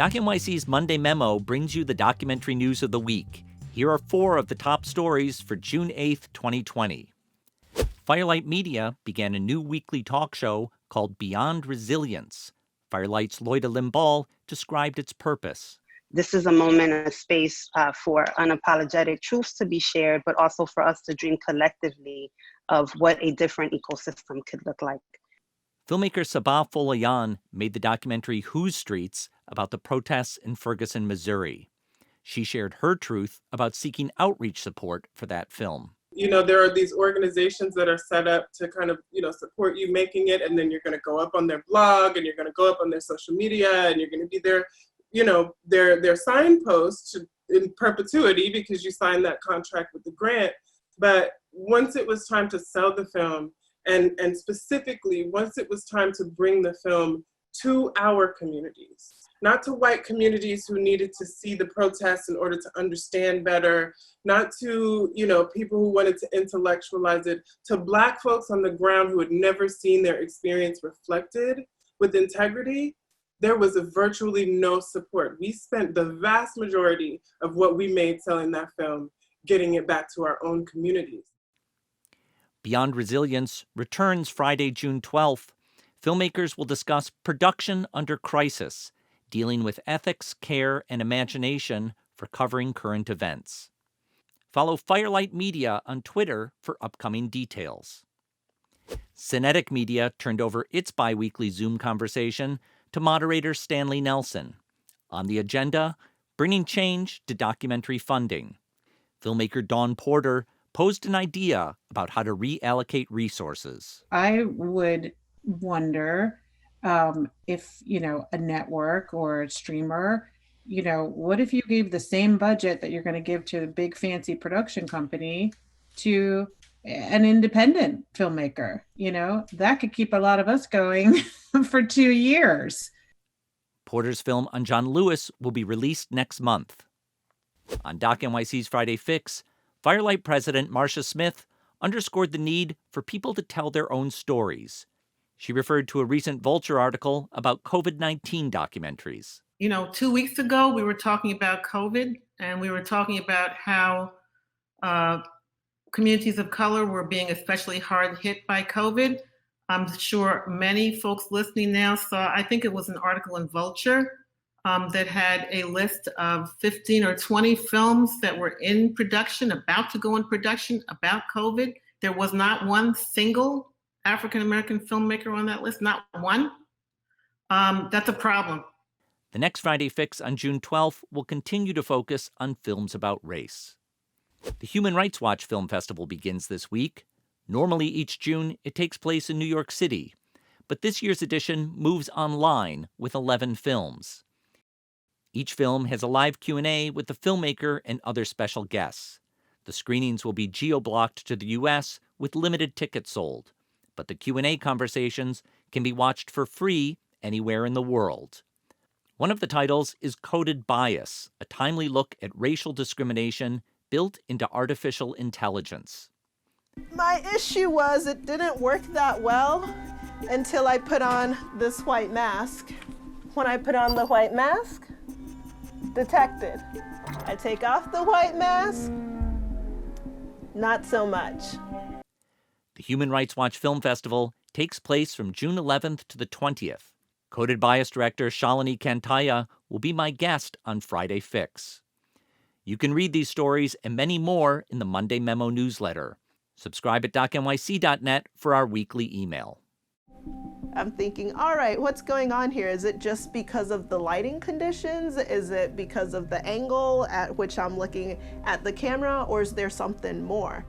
NYC's Monday Memo brings you the documentary news of the week. Here are 4 of the top stories for June 8th, 2020. Firelight Media began a new weekly talk show called Beyond Resilience. Firelight's Loida Limball described its purpose. This is a moment, a space for unapologetic truths to be shared, but also for us to dream collectively of what a different ecosystem could look like. Filmmaker Sabah Folayan made the documentary Whose Streets about the protests in Ferguson, Missouri. She shared her truth about seeking outreach support for that film. There are these organizations that are set up to kind of, support you making it, and then you're going to go up on their blog, and you're going to go up on their social media, and you're going to be their signpost in perpetuity because you signed that contract with the grant. But once it was time to sell the film, and specifically once it was time to bring the film to our communities, not to white communities who needed to see the protests in order to understand better, not to, people who wanted to intellectualize it, to Black folks on the ground who had never seen their experience reflected with integrity, there was virtually no support. We spent the vast majority of what we made selling that film, getting it back to our own communities. Beyond Resilience returns Friday, June 12th. Filmmakers will discuss production under crisis, dealing with ethics, care, and imagination for covering current events. Follow Firelight Media on Twitter for upcoming details. Cinetic Media turned over its bi-weekly Zoom conversation to moderator Stanley Nelson. On the agenda, bringing change to documentary funding. Filmmaker Dawn Porter posed an idea about how to reallocate resources. I would wonder if, a network or a streamer, what if you gave the same budget that you're going to give to a big fancy production company to an independent filmmaker? That could keep a lot of us going for 2 years. Porter's film on John Lewis will be released next month. On Doc NYC's Friday Fix, Firelight President Marcia Smith underscored the need for people to tell their own stories. She referred to a recent Vulture article about COVID-19 documentaries. 2 weeks ago, we were talking about COVID, and we were talking about how communities of color were being especially hard hit by COVID. I'm sure many folks listening now saw, I think it was an article in Vulture that had a list of 15 or 20 films that were in production, about to go in production about COVID. There was not one single African-American filmmaker on that list, not one. That's a problem. The next Friday Fix on June 12th will continue to focus on films about race. The Human Rights Watch Film Festival begins this week. Normally each June, it takes place in New York City, but this year's edition moves online with 11 films. Each film has a live Q&A with the filmmaker and other special guests. The screenings will be geo-blocked to the U.S. with limited tickets sold, but the Q&A conversations can be watched for free anywhere in the world. One of the titles is Coded Bias, a timely look at racial discrimination built into artificial intelligence. My issue was it didn't work that well until I put on this white mask. When I put on the white mask, detected. I take off the white mask, not so much. The Human Rights Watch Film Festival takes place from June 11th to the 20th. Coded Bias director Shalini Kantaya will be my guest on Friday Fix. You can read these stories and many more in the Monday Memo newsletter. Subscribe at docnyc.net for our weekly email. I'm thinking, all right, what's going on here? Is it just because of the lighting conditions? Is it because of the angle at which I'm looking at the camera, or is there something more?